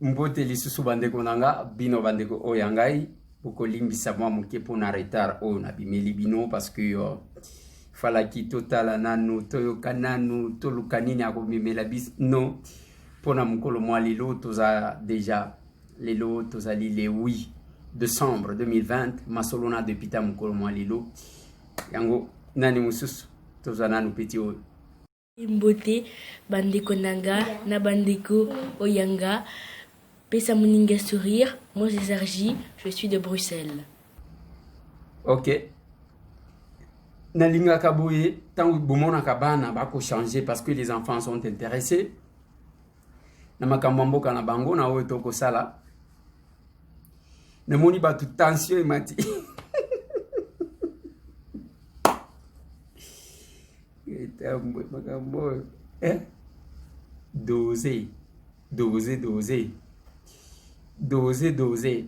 mbote lisusu bandeko nanga bino bandeko oyangai boko limbisa mwa muke pona retard o na bimeli bino parce que falaki totala nanu toyoka nanu tolukanini akomemela bis non pona mukolo mwa lelo toza déjà lelo tozali le 8 décembre 2020 masolona depuis ta mukolo mwa lelo yango nani mususu toza nanu peti o Mbote bandeko nanga na bandeko oyanga pesa muninga sourire. Moi c'est Sergi, je suis de Bruxelles. OK. Nalinga kaboye tant bomona kabana bako changer parce que les enfants sont intéressés. Na makambo kana bango na oyo toko sala. Na moni ba toute tension mati. Doser.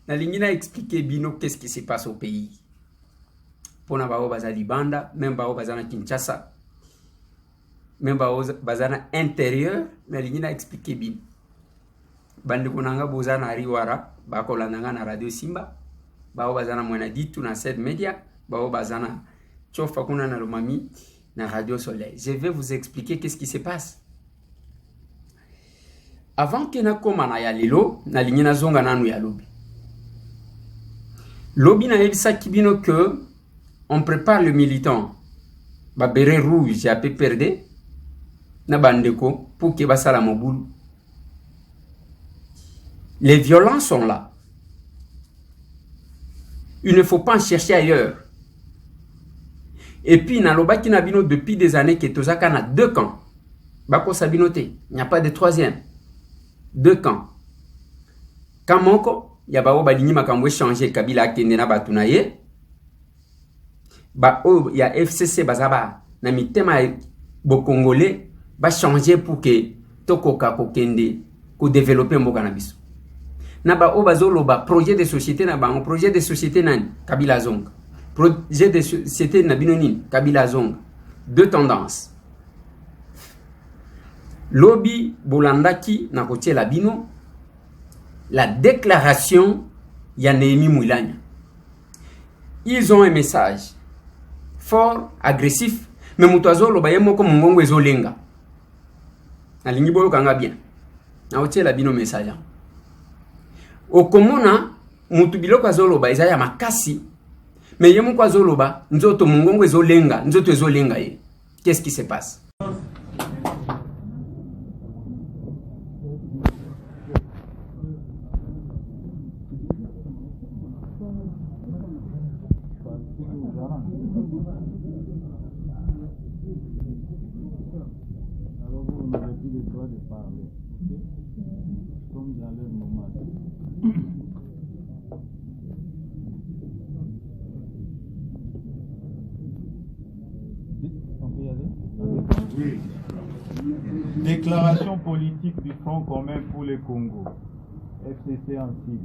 Nalingina expliquer bino qu'est-ce qui se passe au pays. Pona bao bazali banda, même bao bazana Kinshasa, même bao bazana intérieur, nalingina expliquer bin. Bande kunanga bozana riwara, bako landanga na radio Simba, bao bazana mwana ditu na Sed Media, bao bazana chofa kuna na Lomami na Radio Soleil. Je vais vous expliquer qu'est-ce qui se passe. Avant que na koma na ya lelo, na lingina zonga nanu ya lobi. Lobi na yebisa kibino que on prépare le militant. Ba beret rouge ya pe perdre na bandeko pour que basala mobulu. Les violences sont là. Il ne faut pas en chercher ailleurs. Et puis, nalobaki nabino depuis des années que tozaka na 2 camps. Bako sabinoté, il n'y a pas de troisième. 2 camps. Kamoko, ya bao balingi makambo changer Kabila kende na batunaye. Ba o ya FCC bazaba na mitema bo congolais ba changer pour que tokoka ko kende ko développer mboka na biso. Na ba o bazolo ba projet de société na ba projet de société nani Kabila zonga. Projet de société Nabinonin, Kabila Zong. 2 tendances. Lobby Bolandaki Nakotie Labino. La déclaration Yanémi Moulania. Ils ont un message fort, agressif. Mais Moutazo Lobayemo comme Mongo Ezolenga. Alingibo Kanga bien. Nakotie Labino message. Okomona Mutubilo Kazolo Baizaya Makasi. Mais yemo kwa zoloba, nzoto mungongo ezolenga, nzoto ezolenga ye. Qu'est-ce qui se passe? Déclaration politique du Front commun pour le Congo, FCC en sigle.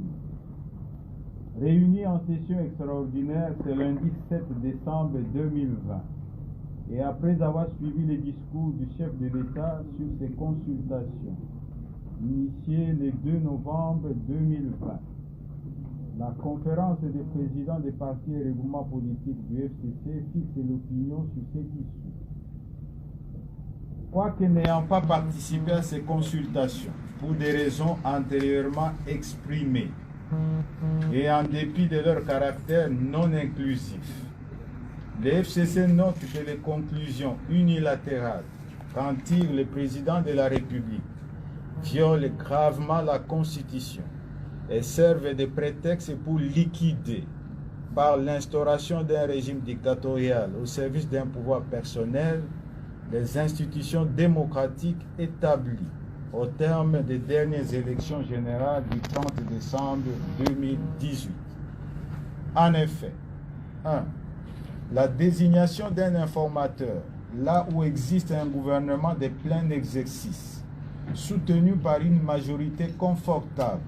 Réunis en session extraordinaire ce lundi 7 décembre 2020 et après avoir suivi les discours du chef de l'État sur ses consultations, initiées le 2 novembre 2020, la conférence des présidents des partis et regroupements politiques du FCC fixe l'opinion sur cette issue. Quoique n'ayant pas participé à ces consultations pour des raisons antérieurement exprimées et en dépit de leur caractère non inclusif, le FCC note que les conclusions unilatérales qu'en tire le président de la République violent gravement la Constitution et servent de prétexte pour liquider, par l'instauration d'un régime dictatorial au service d'un pouvoir personnel, les institutions démocratiques établies au terme des dernières élections générales du 30 décembre 2018. En effet, 1. La désignation d'un informateur là où existe un gouvernement de plein exercice, soutenu par une majorité confortable,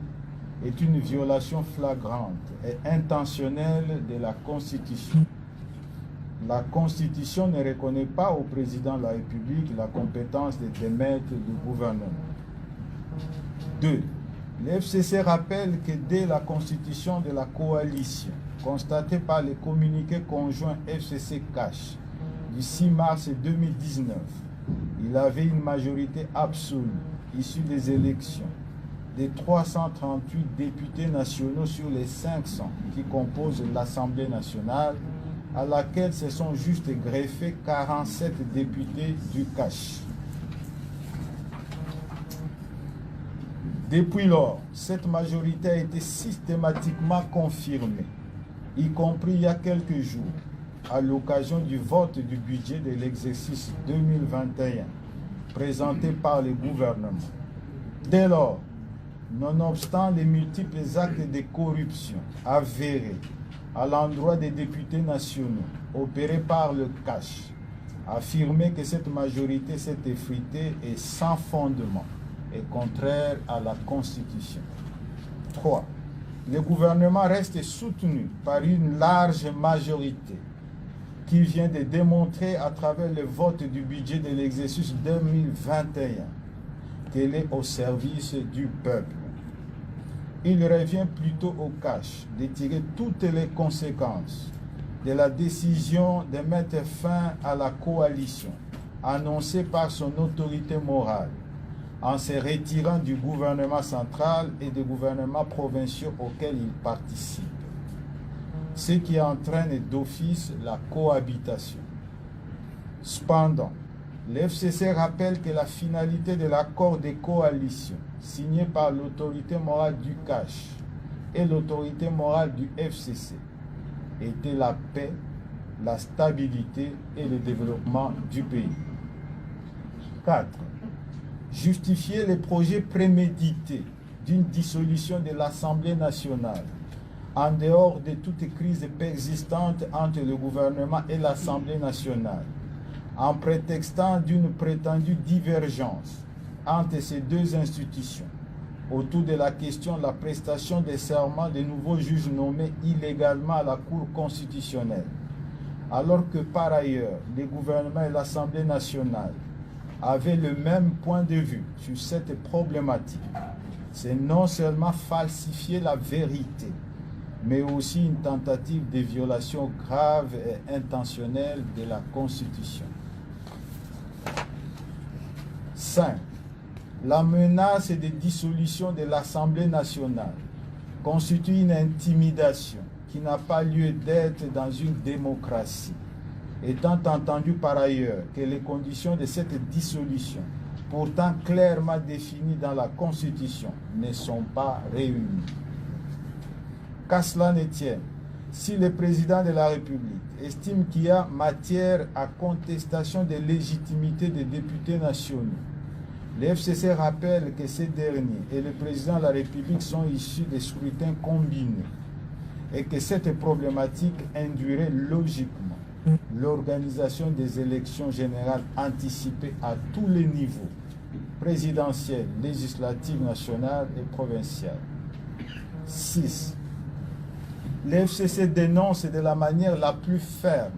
est une violation flagrante et intentionnelle de la Constitution. La Constitution ne reconnaît pas au président de la République la compétence de démettre du gouvernement. 2. Le FCC rappelle que dès la constitution de la coalition, constatée par les communiqués conjoints FCC-CACH du 6 mars 2019, il avait une majorité absolue issue des élections des 338 députés nationaux sur les 500 qui composent l'Assemblée nationale, à laquelle se sont juste greffés 47 députés du CACH. Depuis lors, cette majorité a été systématiquement confirmée, y compris il y a quelques jours, à l'occasion du vote du budget de l'exercice 2021, présenté par le gouvernement. Dès lors, nonobstant les multiples actes de corruption avérés à l'endroit des députés nationaux opérés par le CACH, affirmer que cette majorité s'est effritée est sans fondement et contraire à la Constitution. 3. Le gouvernement reste soutenu par une large majorité qui vient de démontrer à travers le vote du budget de l'exercice 2021 qu'elle est au service du peuple. Il revient plutôt au CACH de tirer toutes les conséquences de la décision de mettre fin à la coalition annoncée par son autorité morale en se retirant du gouvernement central et des gouvernements provinciaux auxquels il participe, ce qui entraîne d'office la cohabitation. Cependant, le FCC rappelle que la finalité de l'accord de coalition signé par l'autorité morale du CACH et l'autorité morale du FCC était la paix, la stabilité et le développement du pays. 4. Justifier les projets prémédités d'une dissolution de l'Assemblée nationale en dehors de toute crise persistante entre le gouvernement et l'Assemblée nationale, en prétextant d'une prétendue divergence entre ces deux institutions autour de la question de la prestation des serments des nouveaux juges nommés illégalement à la Cour constitutionnelle, alors que par ailleurs le gouvernement et l'Assemblée nationale avaient le même point de vue sur cette problématique. C'est non seulement falsifier la vérité, mais aussi une tentative de violation grave et intentionnelle de la Constitution. 5. La menace de dissolution de l'Assemblée nationale constitue une intimidation qui n'a pas lieu d'être dans une démocratie, étant entendu par ailleurs que les conditions de cette dissolution, pourtant clairement définies dans la Constitution, ne sont pas réunies. Qu'à cela ne tienne, si le président de la République estime qu'il y a matière à contestation de légitimité des députés nationaux, le FCC rappelle que ces derniers et le président de la République sont issus des scrutins combinés et que cette problématique induirait logiquement l'organisation des élections générales anticipées à tous les niveaux, présidentielles, législatives, nationales et provinciales. 6. Le FCC dénonce de la manière la plus ferme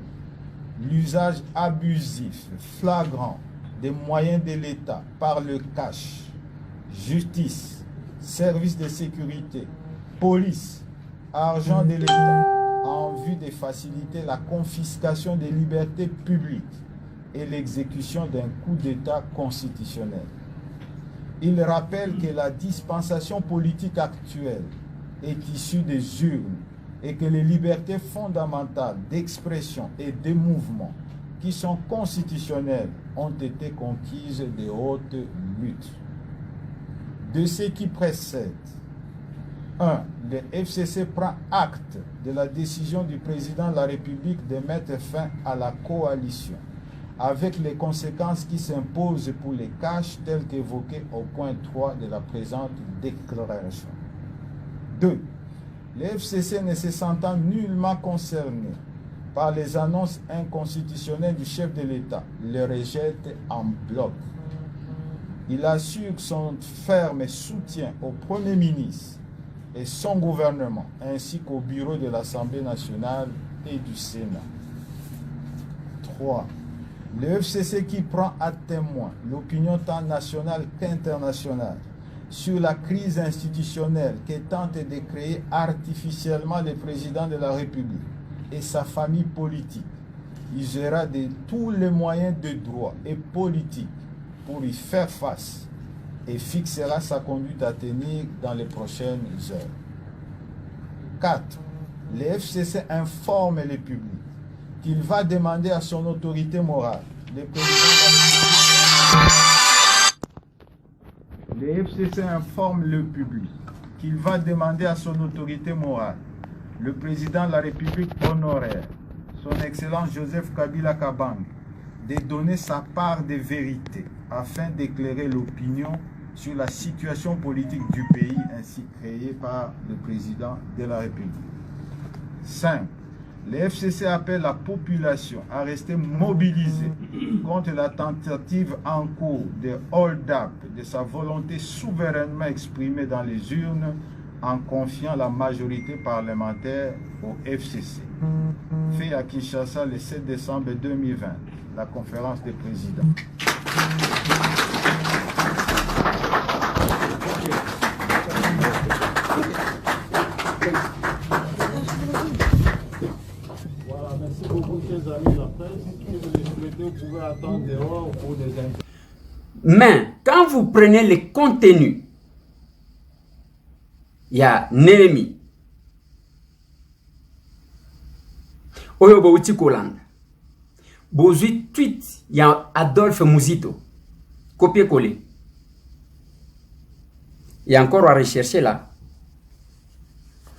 l'usage abusif, flagrant des moyens de l'État par le CACH, justice, services de sécurité, police, argent de l'État, en vue de faciliter la confiscation des libertés publiques et l'exécution d'un coup d'État constitutionnel. Il rappelle que la dispensation politique actuelle est issue des urnes et que les libertés fondamentales d'expression et de mouvement qui sont constitutionnelles ont été conquises de haute lutte. De ce qui précède, 1. Le FCC prend acte de la décision du président de la République de mettre fin à la coalition, avec les conséquences qui s'imposent pour les CACH telles qu'évoquées au point 3 de la présente déclaration. 2. Le FCC ne se sentant nullement concerné par les annonces inconstitutionnelles du chef de l'État, le rejette en bloc. Il assure son ferme soutien au Premier ministre et son gouvernement, ainsi qu'au bureau de l'Assemblée nationale et du Sénat. 3. Le FCC qui prend à témoin l'opinion tant nationale qu'internationale sur la crise institutionnelle que tente de créer artificiellement le président de la République et sa famille politique, usera de tous les moyens de droit et politique pour y faire face et fixera sa conduite à tenir dans les prochaines heures. 4. Le FCC informe le public qu'il va demander à son autorité morale, le FCC informe le public qu'il va demander à son autorité morale, le président de la République honoraire, son Excellence Joseph Kabila Kabang, de donner sa part de vérité afin d'éclairer l'opinion sur la situation politique du pays ainsi créée par le président de la République. 5. Le FCC appelle la population à rester mobilisée contre la tentative en cours de hold-up de sa volonté souverainement exprimée dans les urnes en confiant la majorité parlementaire au FCC. Fait à Kinshasa le 7 décembre 2020, la conférence des présidents. Merci beaucoup, chers amis de la presse. Si vous le souhaitez, vous pouvez attendre dehors pour des interviews. Mais quand vous prenez les contenus, il y a Néhémie, Oyo Bouti Kolanda, Bozui tweet, il y a Adolphe Mouzito, copier-coller. Il y a encore à rechercher là.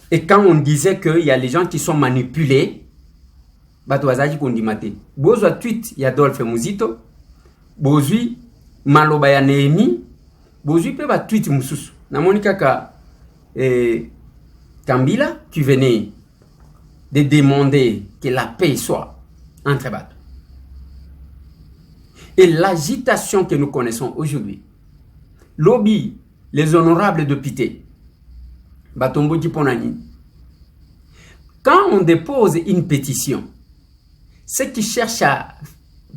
Et quand on disait qu'il y a les gens qui sont manipulés, Batouazaji Kondimate, Bozui tweet, il y a Adolphe Mouzito, Bozui Maloba ya Néhémie, Bozui peut ba tweet Moussous. Namonika ka Kambila qui venait de demander que la paix soit entre bateaux. Et l'agitation que nous connaissons aujourd'hui, lobby, les honorables députés, Batombo Diponani, quand on dépose une pétition, ceux qui cherchent à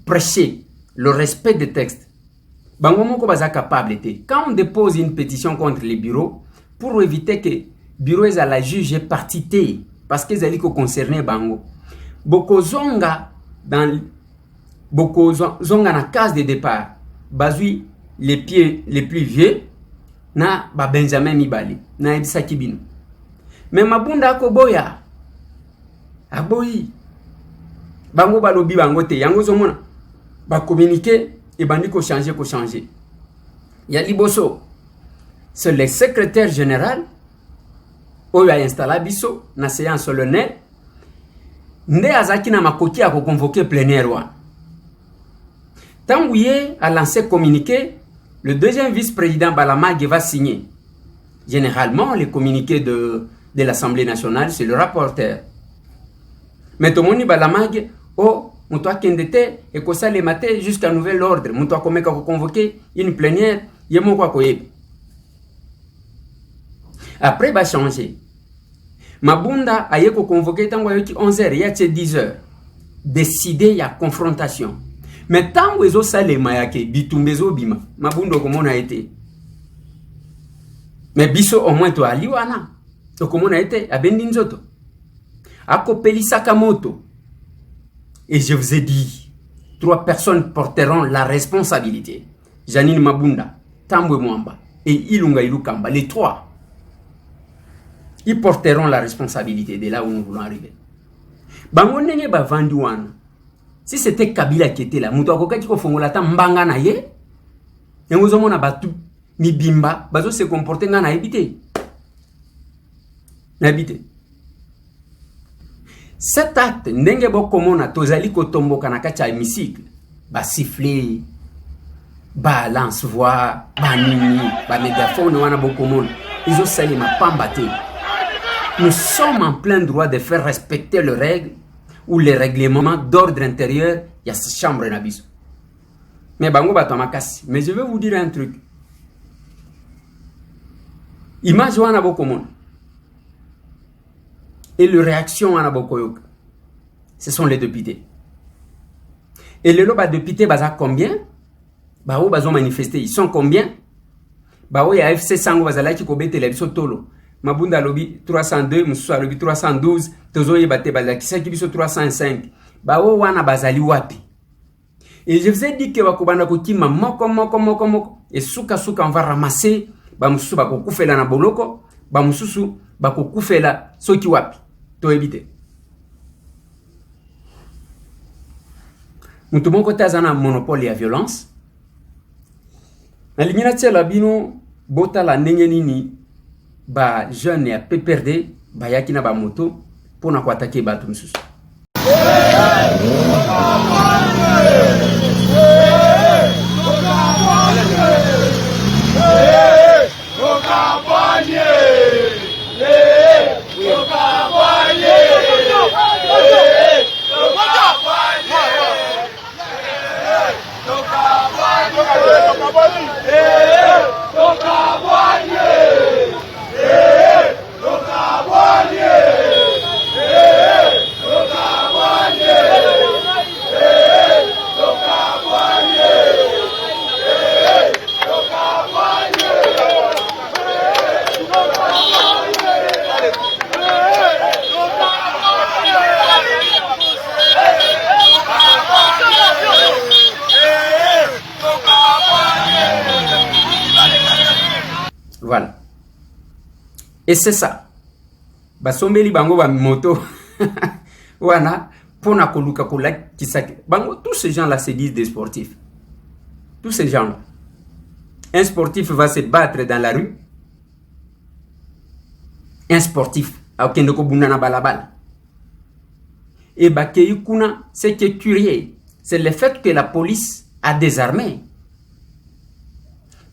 prêcher le respect des textes, quand on dépose une pétition contre les bureaux, pour éviter que les bureaux à la juge partité, parce qu'ils allaient concerner Bango, beaucoup zonga dans la case de départ, bazui les pieds les plus vieux, na ba Benjamin Mibali, na Edisa Kibino. Mais Mabunda Koboya, aboyi, Bango balobi bango te, yango zomona, ba communiquer et bandi ko changer. Yali Bosso, c'est le secrétaire général, oyo a installé biso na séance solennelle, nde azaki na makoti a convoquer plénière wa. Tangouye a lancé communiqué, le deuxième vice-président Balamag va signer. Généralement, les communiqués de l'Assemblée nationale, c'est le rapporteur. Mais tout le monde Balamag, oh, Moutoua Kendete, et que ça les maté jusqu'à nouvel ordre. Moutoua Komeka convoquer une plénière, yemo kwa koyeb. Après, va changer. Mabunda a yeko convoqué tango yoki 11h, yache 10h. Décider ya confrontation. Mais tant que vous avez mayake, bitumbezo bima, Mabundo comme on a été. Mais biso au moins to aliwana. To comme on a été, à Bendinzoto. À Kopeli Sakamoto. Et je vous ai dit, 3 personnes porteront la responsabilité. Janine Mabunda, Tambwe Mwamba et Ilunga Ilukamba, les 3. Ils porteront la responsabilité de là où nous voulons arriver. Bango nenge ba vanduana. Si c'était Kabila qui était là, mutu akoka tiko fongola ta mbanga na ye. Yango zomona batu mibimba bazo se comporter nga na habité. Na habité. Cet acte ndenge bokomona tozali kotomboka na kati ya hémicycle, ba siffler, ba lance voix, ba nini, ba mégaphone wana bokomona. Ils ont sali ma pambate. Nous sommes en plein droit de faire respecter les règles ou les règlements d'ordre intérieur, il y a cette chambre n'abis. Mais bango batamakasi. Mais je vais vous dire un truc. Image wana bokomona. Et les réactions wana bokoyok. Ce sont les députés. Et les loba députés baza combien? Bao bazo manifester, ils sont combien? bao ya FC Sango bazalaki ko betela biso tolo Mabunda lobi 302 mususu lobi 312 tozoye bate bazakisaki biso 305 bao wana bazali wapi. Et je vous ai dit que bakobanda kokima moko et suka on va ramasser ba mususu bakokufela na boloko ba mususu bakokufela soki wapi to éviter. Mutu moko tazana monopole ya violence. Na lingina tela bino bota la ndenge nini ba jeune ya PPRD ba yakina ba moto pona ko attaquer ba mususu. Voilà. Et c'est ça. Basombeli bango ba moto. Wana pona koluka kola kisaki. Bango tous ces gens là se disent des sportifs. Tous ces gens là. Un sportif va se battre dans la rue. Un sportif akende ko bunana balabala. Et bakei kuna ce qui est curieux, c'est le fait que la police a désarmé.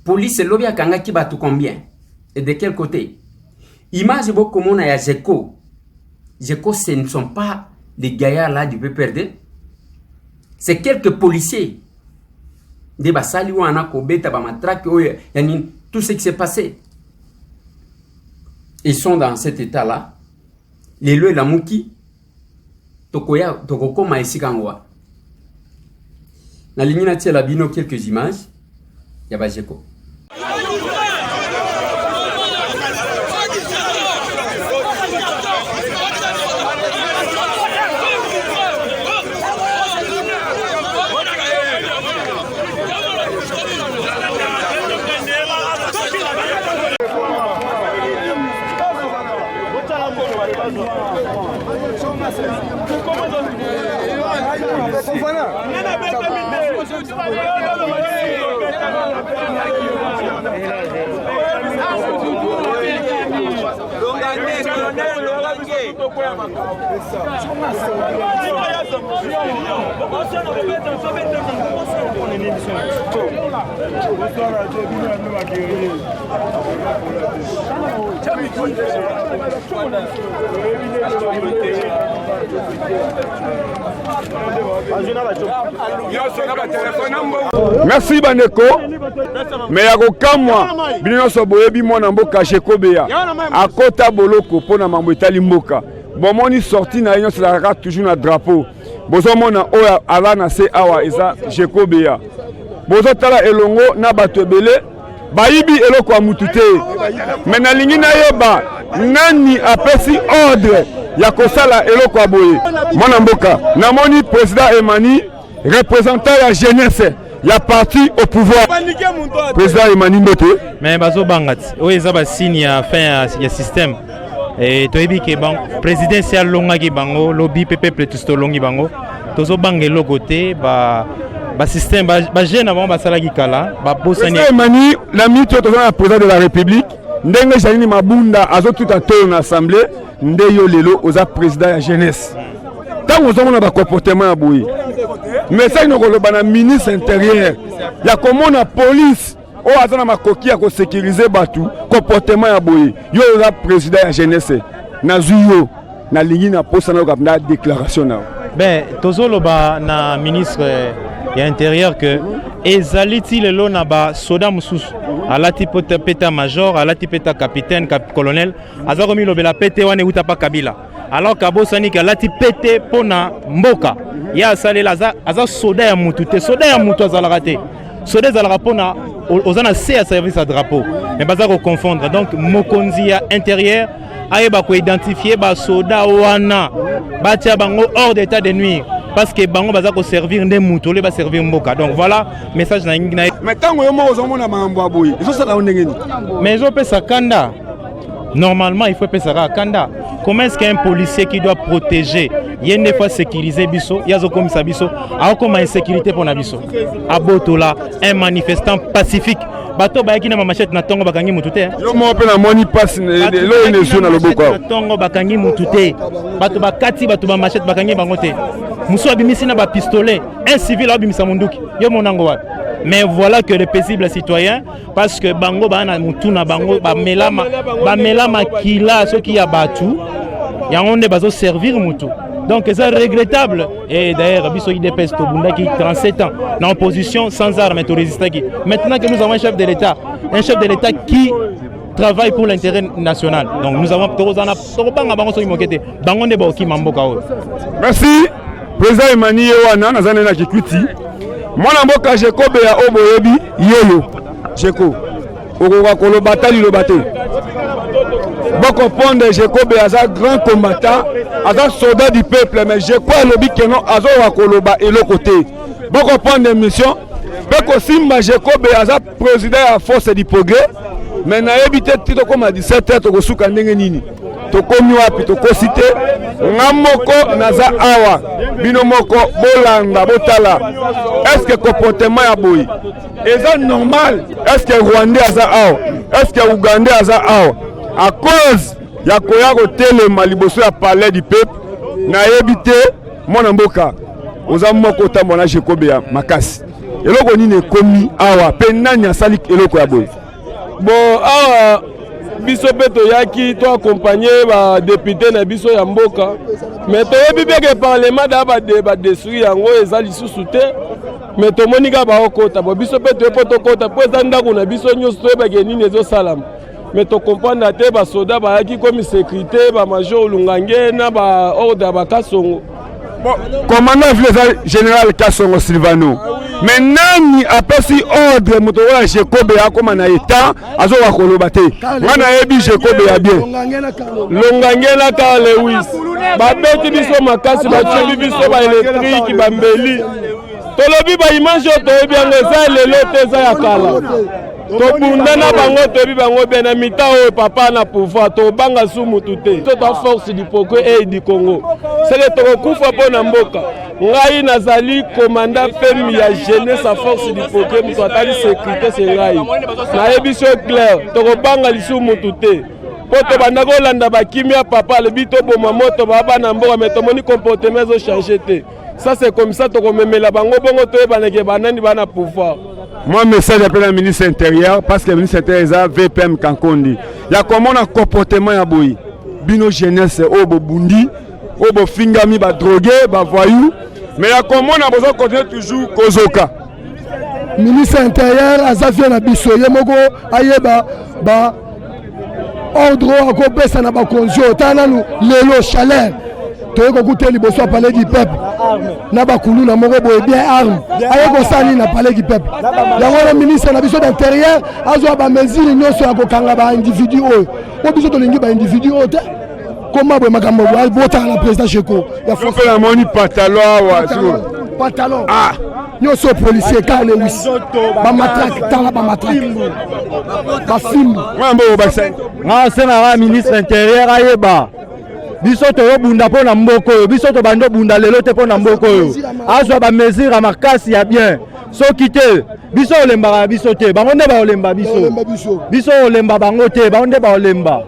Police lobby a kanga ki batu combien et de quel côté. Image beaucoup mon ya Jeko. Jeko ce ne sont pas les gaillards là du PPRD. C'est quelques policiers. Des basali wana ko beta ba matraque yani tout ce qui s'est passé. Ils sont dans cet état là. Les lois la muki tokoya tokokoma isikangwa. Na lingina tia la bino quelques images. Ya ba Jeko. Merci Baneko. Mais yako kamwa bino so boyebi mwana mboka Jeko Beya akota boloko pona mambo etali mboka bomoni sorti na union c'est toujours na drapeau bozo mona oya ala na se awa eza Jeko Beya bozo tala elongo na bato ebele bayibi eloko ya mutu te mais na lingi na yeba nani apesi ordre ya kosala eloko ya boye mwana mboka namoni président Emani représentant ya jeunesse ya parti au pouvoir président Emani Mbote mais bazo bangati o eza ba signe ya fin ya système et toyebi ke ban présidentiel longa ki bango lobby peuple tout longi bango tozo bangelo côté ba système ba jeune avant ba sala ki kala ba bosani Emani la minute to na président de la République ndenge Janine Mabunda azo tout à tour na assemblée ndeyo lelo oza président ya jeunesse tant ozo mona ba comportement ya boyi mais ça nous koloba na ministre intérieur ya komona police o azana makoki ya ko sécuriser batu comportement ya boyi yo la président ya jeunesse na zuyo na lingi na posa na ka déclaration na ben tozoloba na ministre ya intérieur que ezaliti lelo na ba soda mususu alati peta major alati peta capitaine colonel azakomi lobela pete wane uta pa Kabila alors kabosani ka lati pete pona mboka ya salela aza soda ya mutu te soda ya mutu azalaka te soda ezalaka pona aux a C à service à drapeau mais baza ko confondre donc mokonzi ya intérieur ayeba ko identifier ba soda wana batia bango hors d'état de nuire parce que bango baza ko servir nde muto le ba servir mboka donc voilà message na ngi na mais tango yo mo ozomona mambo aboyi eso sala ondengeni mais zo pesa kanda normalement il faut pesa kanda. Comment est-ce qu'un policier qui doit protéger il y a une fois sécuriser biso il y a zo comme ça biso a comme insécurité pour na biso abotola un manifestant pacifique bato bayaki na machette na tongo bakangi mutute yo mo pe na moni passe lo ine zo na loboko na tongo bakangi mutute bato bakati bato ba machette bakangi bango te muso abimisi na ba pistolet un civil abimisa munduki yo monango wapi. Mais voilà que les paisibles citoyens, parce que bango bana mutuna bango ba melama kila ceux qui a battu, y a on est bazo servir mutu. Donc c'est regrettable et d'ailleurs biso IDPS Tobunda qui 37 ans en opposition sans armes et résistant qui. Maintenant que nous avons un chef de l'État qui travaille pour l'intérêt national. Donc nous avons merci président Emmanuel Wana nazana na Kikwiti. Mwana mboka Jekobe ya Oboyebi Yelo Jeko Okoka Kolobata Lilobate Boko Ponde Jekobe aza grand combattant aza soldat du peuple mais Jeko alobi keno azo wa Koloba elo côté Boko Ponde mission Boko Simba Jekobe aza président ya force du progrès mais na ebité tito comme à 17h to kosuka ndenge nini to komi wapi to kosite ngamoko naza awa bino moko bolanda botala est-ce que comportement ya boy est normal est-ce que Rwandais aza awa est-ce que Ougandais aza awa à cause ya koya ko telema liboso ya palais du peuple na ebité mona mboka oza moko tambona Jekobe ya makasi eloko nini komi awa pe nani asali eloko ya boy bon awa biso pe toyaki to accompagner ba député na biso ya mboka mais toyebi bien que parlement da ba détruire yango eza lisusu te mais tomoni ka ba okota bo biso pe toyepo tokota po eza ndako na biso nyonso toyeba ke nini ezosalama mais to comprendre te ba soda ba yaki comme sécurité ba major Lungange na ba ordre ba Kasongo. Bon, commandant général Kasongo Silvano. Mais nani apesi ordre motola Jekobe ya koma na état azo wa kolobate. Wana yebi Jekobe ya bien. Longange na Carl Lewis. Ba beti biso makasi ba tchebi biso ba électrique ba mbeli. Tolobi ba image to yebi ngeza lelo teza ya kala. To bunda na bango to yebi bango bena mita o papa na pouvoir to banga sumu tuté. To ta force du progrès et du Congo. C'est le to kufa pona mboka. Ngai nazali commandant femme ya jeunesse à force du progrès muto atali sécurité c'est ngai na ebiso clair to banga lisumu tuté poto bandako landa bakimia papa le bito boma moto baba na mboka mais tomoni comportement zo changer te ça c'est comme ça to komemela bango bongo to ebaneke banani bana pouvoir. Moi message appelle le ministre intérieur parce que le ministre intérieur VPM Kankondi ya comment un comportement ya boyi bino jeunesse obo bundi obo fingami ba drogué ba voyou. Mais comment on a besoin de continuer toujours Kozoka. Ministre intérieur Azafia na biso yemoko ayeba ba ordre ako pesa na ba konjo tana lelo chaleur to ko kuteli boso palais du peuple na ba kulu na moko boye bien arme ayeko sali na palais du peuple yango na ministre na biso d'intérieur azo ba mesure nyoso ya kokanga ba individu o biso to lingi ba individu o te. Comment vous m'avez voté à la président Cheko? Il faut faire la monnaie pantalon. Pantalon. Ah. Nous sommes policiers, car les huit. Ba matraque, tala ba matraque. Ba film. Moi, c'est la ministre intérieur ayeba. Biso to bunda po na mboko, biso to bando bunda lelo te po na mboko. Azwa ba mesure à makasi ya bien. So kite, biso olemba biso te, bango nde ba olemba biso. Biso olemba bango te, bango nde ba olemba.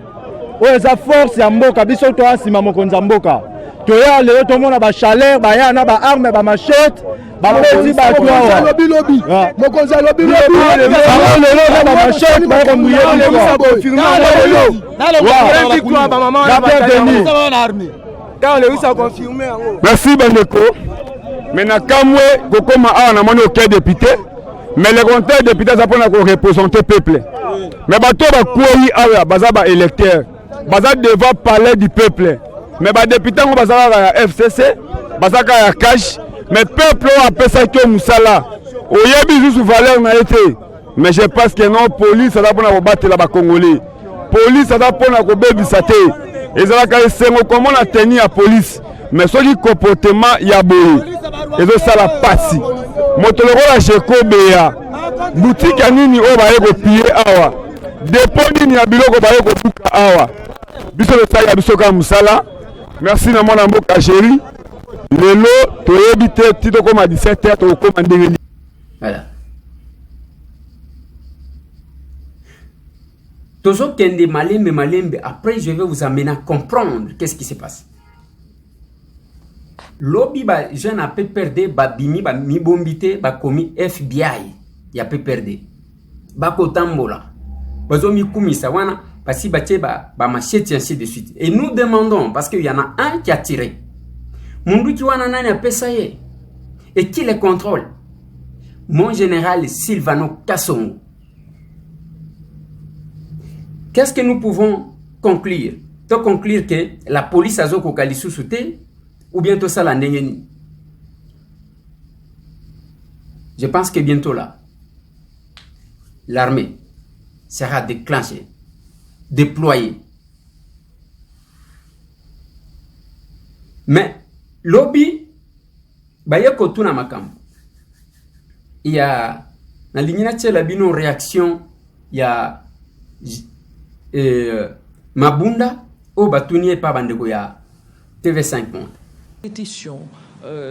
Oza force ya mboka biso to asima mokonzi mboka to ya lelo to mona ba chaleur ba ya na ba arme ba machette ba pezi ba to wa lobi mokonzi lobi lelo na ba machette ba ko muye lelo sa confirmer merci bandeko mais na kamwe kokoma awa na moni au député mais le compteur député ça pour représenter peuple mais bato ba koyi awa baza ba électeur baza devant palais du peuple mais ba député ngo baza ya FCC baza ka ya cash mais peuple a pesa ki musala oyebi zusu valeur na été mais je pense que non, police aza mpona kobatela bakongolais, police aza mpona kobebisa te, ezalaka esengo komona teni ya police, mais soki comportement ya boye ezosala pasi. Moto lokola Jeko Beya boutique ya nini oyo baye kopie awa, dépôt nini ya biloko baye kobuka awa, biso tosali ya biso kaka mosala. Merci na mwana mboka chéri, lelo toyebi te ti tokoma 17h tokoma ndenge. Voilà. Toujours kende malembe malembe, après je vais vous amener à comprendre qu'est-ce qui se passe. Lobby ba jeune a peu perdre ba bimi ba mi bombité ba komi FBI ya peu perdre. Ba kotambola. Bazo mi kumisa wana pasi ba ba machete ainsi de suite. Et nous demandons parce qu'il y en a un qui a tiré. Mundu ki wana nani a pesaye et qui les contrôle? Mon général Silvano Kasongo. Qu'est-ce que nous pouvons conclure? De conclure que la police a zoko kalisu souté ou bientôt ça la ndengeni. Je pense que bientôt là, l'armée sera déclenchée, déployée. Mais lobby, baye kotuna makam. Il y a na lignina tchela bino réaction, il y a Mabunda au batunier pa bandeko ya TV5 Monde. Pétition,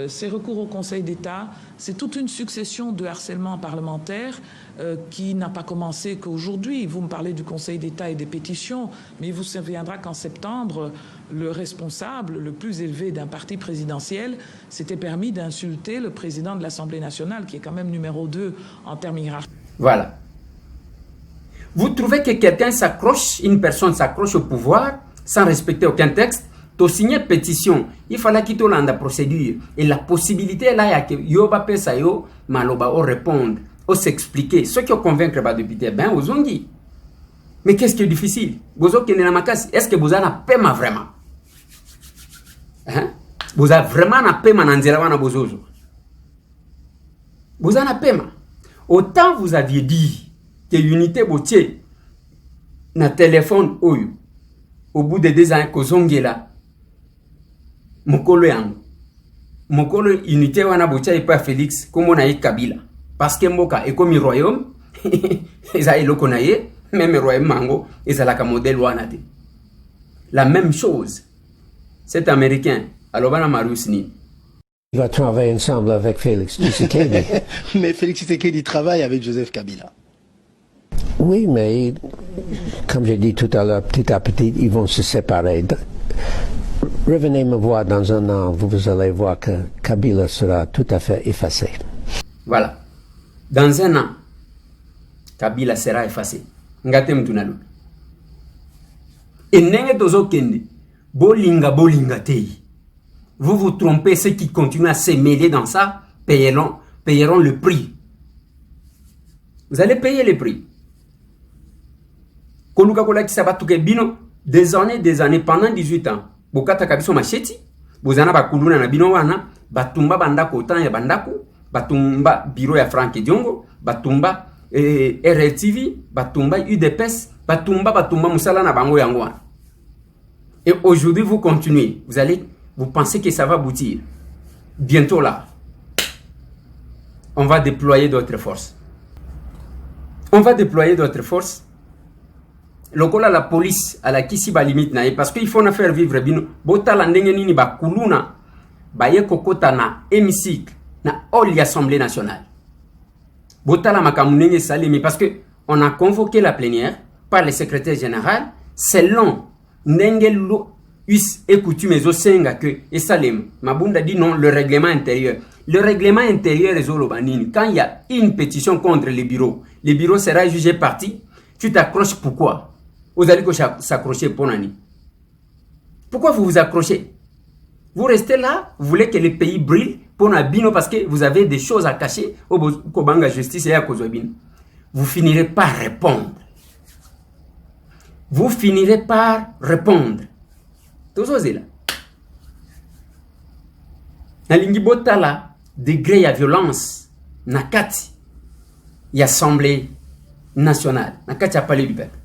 ces recours au Conseil d'État, c'est toute une succession de harcèlements parlementaires qui n'a pas commencé qu'aujourd'hui. Vous me parlez du Conseil d'État et des pétitions, mais il vous souviendra qu'en septembre, le responsable le plus élevé d'un parti présidentiel s'était permis d'insulter le président de l'Assemblée nationale, qui est quand même numéro 2 en termes hiérarchiques. Voilà. Vous trouvez que quelqu'un s'accroche, une personne s'accroche au pouvoir sans respecter aucun texte? To signer pétition, il fallait qu'il y ait la procédure. Et la possibilité là, il y a que yoba pesa yo, maloba o répondre, o s'expliquer. Ceux qui ont convaincre le député, ben, vous ont dit. Mais qu'est-ce qui est difficile? Est-ce que vous avez un paiement vraiment? Hein? Vous avez vraiment un paiement dans le bozozo? Vous avez un paiement. Autant vous aviez dit que l'unité botier na téléphone oyo, au bout de 2 ans, que là, Mokolo yangu. Mokolo unité wana bocha ipa Félix comme on a eu Kabila. Parce que mboka est comme royaume, eza eloko na ye, même royaume mango, eza la modèle wana te. La même chose. Cet américain, alobana Marius ni. Il va travailler ensemble avec Félix Tshisekedi. Mais Félix Tshisekedi travaille avec Joseph Kabila. Oui, mais comme j'ai dit tout à l'heure, petit à petit, ils vont se séparer. Revenez me voir dans 1 an, vous allez voir que Kabila sera tout à fait effacé. Voilà. Dans 1 an, Kabila sera effacé. Ngate mtunalo. Et nenge tozo kende, bolinga tei. Vous vous trompez, ceux qui continuent à se mêler dans ça, payeront le prix. Vous allez payer le prix. Koluka kola kisabatuke bino, des années, pendant 18 ans. Bokata kabiso macheti, bozana bakuluna na bino wana, batumba bandako otan ya bandako, batumba bureau ya Frank Diongo, batumba RTV, batumba UDPS, batumba musala na bango yango wana. Et aujourd'hui vous continuez, vous pensez que ça va aboutir. Bientôt là, on va déployer d'autres forces. Lokola la police à la kisi ba limite na parce qu'il faut na faire vivre bino botala ndenge nini ba kuluna ba ye kokota na hémicycle na hall l'Assemblée nationale botala makamunenge salimi parce que on a convoqué la plénière par le secrétaire général selon ndenge lo us et coutume ezo senga que et salem mabunda dit non le règlement intérieur est zolobanini quand il y a une pétition contre le bureau sera jugé parti. Tu t'accroches pourquoi? Vous allez s'accrocher pour Nani. Pourquoi vous vous accrochez? Vous restez là, vous voulez que le pays brille pour Nabino parce que vous avez des choses à cacher au Kobanga Justice et à Kozobino. Vous finirez par répondre. Tous là. Nalingi botala degré ya violence nakati ya assemblée nationale na kati ya palais du peuple.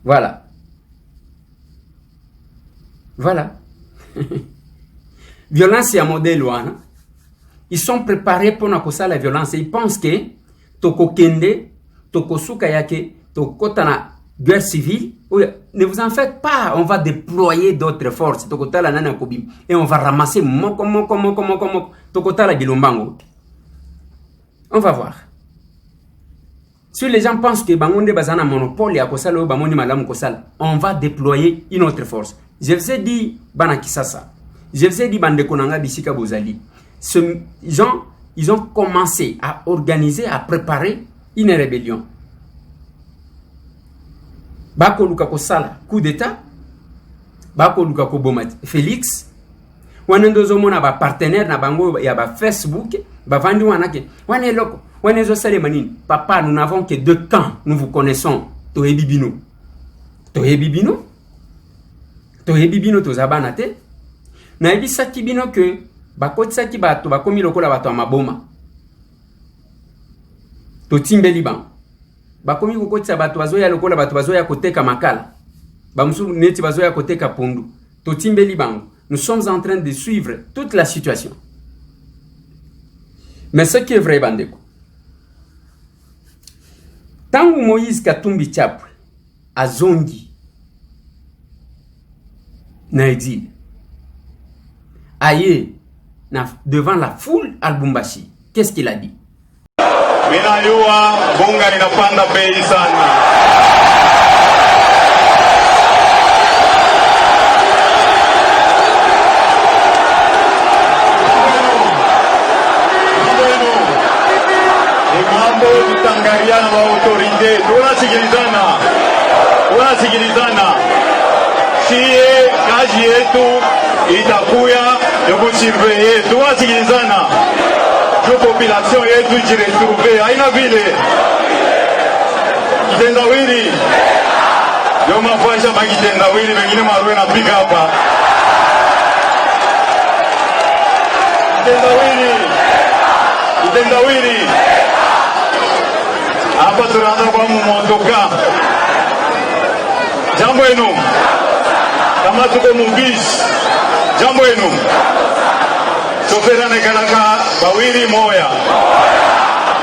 Voilà. Voilà. Violence à modèle wana. Ils sont préparés pour la violence. Ils pensent que toko kende, toko suka yake, toko tana guerre civile. Ne vous en faites pas. On va déployer d'autres forces. Toko tala nana kobim. Et on va ramasser moko. Toko tala bilombango. On va voir. Si les gens pensent que Bangonde Bazana monopole et à Kosala ou Bamoni Malam Kosala, on va déployer une autre force. Je vous ai dit, Banakisasa. Je vous ai dit, Bandekonanga Bisika Bozali. Ces gens, ils ont commencé à organiser, à préparer une rébellion. Bako Luka Kosala, coup d'état. Bako Luka Kobomati, Félix. Wanendozo mona ba partenaire na bango ya ba Facebook, ba vandi wanake. Wane loko. Papa, nous n'avons que 2 camps. Nous vous connaissons. Tohe Bibino. Tohe Bibino. Tohe Bibino tozabanate. Na ebi saki bino que bakoti saki bato bakomi lokola bato amaboma. To timbe liban. Bakomi kokoti bato bazoya lokola bato bazoya koteka makala. Bamusu neti bazoya koteka pondu. To timbe liban. Nous sommes en train de suivre toute la situation. Mais ce qui est vrai, bandeko. Tangu Moïse Katumbi Chapwe azongi na exil aye devant la foule à Lubumbashi, qu'est-ce qu'il a dit? Mina yua bunga inapanda bei sana. Tutangariana wa autorite, tunasikilizana. Sie kazi yetu itakuya ya kusurveye, tunasikilizana. Jo population yetu jiretrouve, haina vile. Kitendawili. Yo mafasha makitendawili, wengine maruwe na piga hapa. Kitendawili. Hapa tunaanza kwa mmotoka. Jambo enu. Kama tuko mubisi. Jambo enu. Shofera nekalaka bawili moya.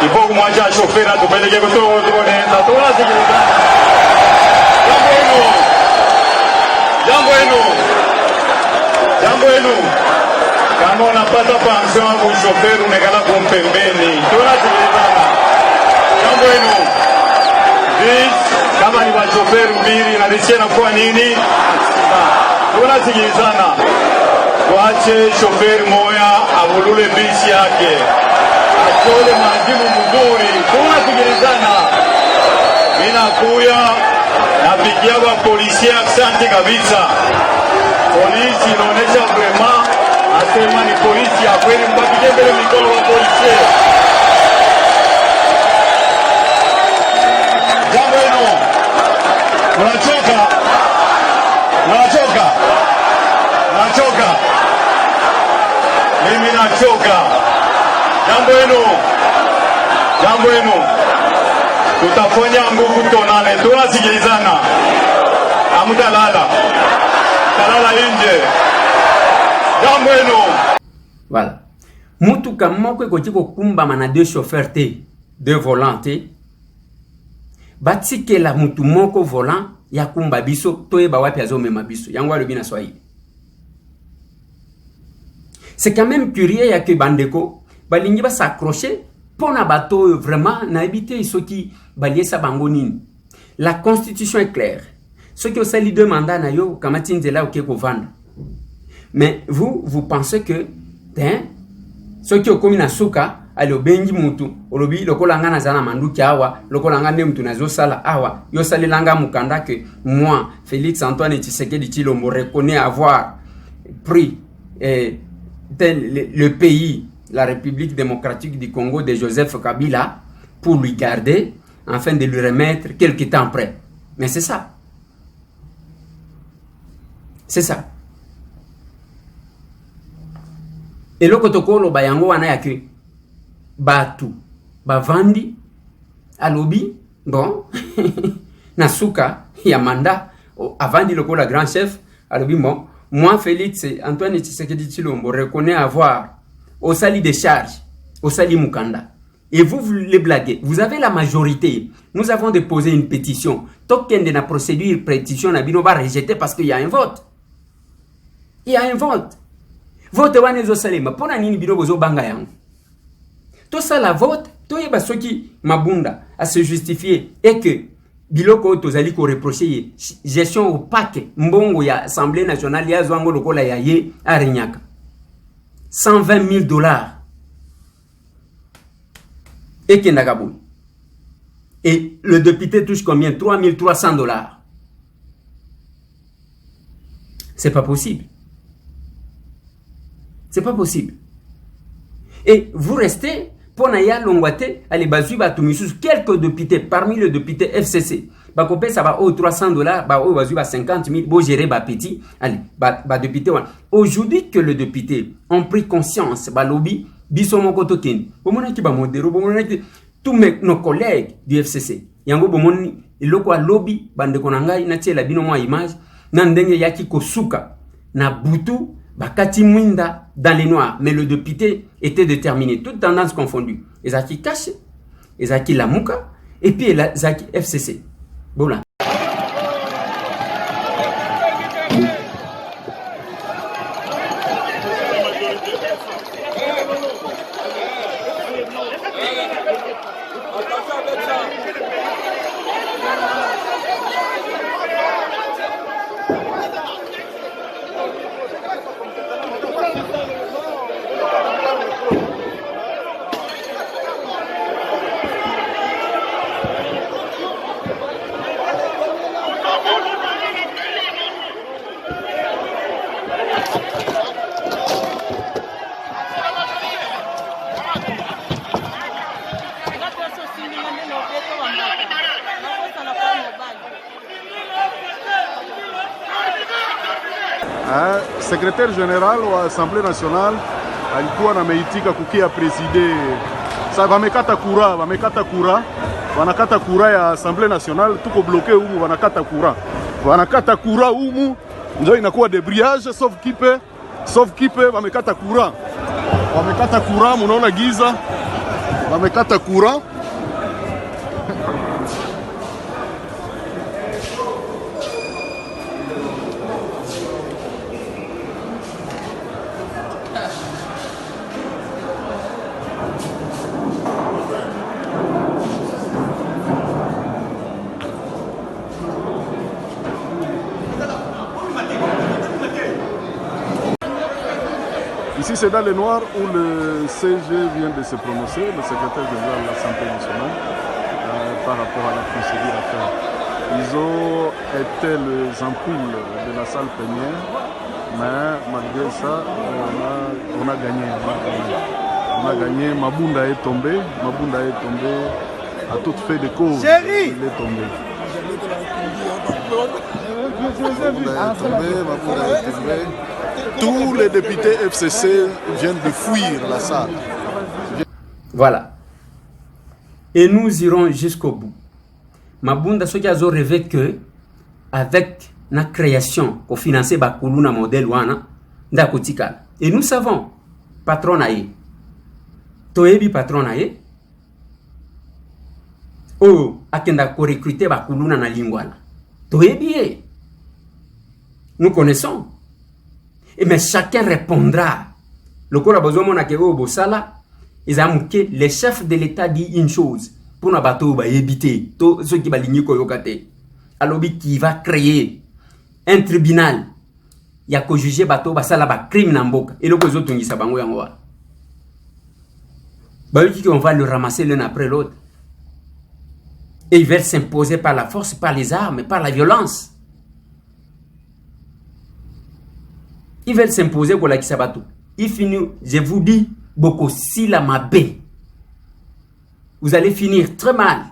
Ipo kumwacha shofera tupeleke kutoka tuone tatoa sikiliza. Jambo enu. Kama unapata pension au shofera unekala kumpembeni. Tunasikilizana. Jambo enu. This shofer mbili na lisie na kwa nini tunasikilizana. Tuache shofer moya avulule bisi yake atole majibu mzuri, tunasikilizana. Mina kuya napigia kwa polisi, asante kabisa. Polisi inaonesha vraiment asema ni polisi ya kweli, mpakije mbele mikono wa polisi. Jambo hilo unachoka mimi nachoka. Jambo hilo tutafanya nguvu tonane, tunasikilizana. Amutalala talala nje. Jambo hilo voilà. Mutuka moko ekotiko kumbama na deux chauffeurs te, deux volants te. Batikela mutu moko volant ya kumba biso toyeba wapi azomema biso. Yango alobi na Swahili. C'est quand même curieux ya que bandeko balingi ba s'accrocher pona bato vraiment na habité soki baliesa bango nini. La constitution est claire. Ceux qui ont sali deux mandats na yo kamati nzela okeko vanda. Mais vous pensez que ceux qui ont commis na suka alo bengi mutu olobi lokola nga na zana manduki awa lokola nga ne mutu nazo sala awa yo sali langa mukanda que moi Félix Antoine Tshisekedi Tshilombo reconnaît avoir pris le pays, la République démocratique du Congo de Joseph Kabila pour lui garder afin de lui remettre quelque temps après. Mais c'est ça. C'est ça. Et le kotokolo bayango wana yake batu bavandi alobi bon nasuka ya manda avandi lokola grand chef alobi bon moi Félix Antoine Tshisekedi Tshilombo reconnais avoir au sali des charges au sali mukanda et vous les blaguez, vous avez la majorité. Nous avons déposé une pétition token de la procédure pétition na bino ba rejeter parce qu'il y a un vote. Il y a un vote. Vote wana ezo salema pona nini bino bozo banga yango. Tout ça la vote, to yeba soki mabunda à se justifier et que biloko tozali ko reprocher gestion opaque mbongo ya Assemblée nationale ya zwango lokola ya ye arinyaka. $120,000 et kendakabou. Et le député touche combien? $3,300. C'est pas possible. C'est pas possible. Et vous restez pour naya longwate allez bazui batumisus quelques députés parmi les députés FCC. Ba kopé ça va au $300 ba au bazui ba 50,000 bo gérer ba petit allez ba député. Aujourd'hui que les députés ont pris conscience ba lobby biso moko token. Bomona ki ba modero bomona ki tous nos collègues du FCC. Yango bomoni iloko a lobby bande konangai na tiela bino mwa image na ndenge yaki kosuka na butu bakati mwinda dans les noirs, mais le député était déterminé, toutes tendances confondues. Ezaki Kache, Ezaki Lamuka, et puis Ezaki FCC. Voilà. Secrétaire général wa Assemblée nationale alikuwa nameitika kukia preside. Sasa wamekata kura, wanakata kura ya Assemblée nationale, tuko bloqué humu, wanakata kura humu, ndio inakuwa debrayage sauf kipe wamekata kura, munaona giza, wamekata kura. Ici, c'est dans le noir où le CG vient de se prononcer, le secrétaire général de l'Assemblée nationale, par rapport à la procédure à faire. Ils ont été les ampoules de la salle plénière, mais malgré ça, on a gagné. On a gagné. Mabunda est tombé. Mabunda est tombé à toute fait de cause. Chérie, il est tombé. Mabunda est tombé. Tous les députés FCC viennent de fuir la salle. Voilà. Et nous irons jusqu'au bout. Mabunda, ce qui a rêvé que, avec la création, pour financer Bakulu na modèle wana, d'akotikal. Et nous savons, patron naïe. Toebi patron naïe. Oh, akenda ko recruter Bakulu na lingwana. Toebi. Nous connaissons. Et mais chacun répondra. Le corps a besoin de mon Bosala. Ils ont que le chef de l'État dit une chose. Pour nos bateaux, bah éviter. Tous ceux qui va ligner koyokate. Alors qui va créer un tribunal. Il y a que juger bateau, bah ça là bas crime n'amboka. Et le kozo tungi sabango yangoa. Bah on va le ramasser l'un après l'autre. Et ils veulent s'imposer par la force, par les armes, par la violence. Ils veulent s'imposer pour la Kisabato. Ils finissent, je vous dis, beaucoup si la mabé. Vous allez finir très mal.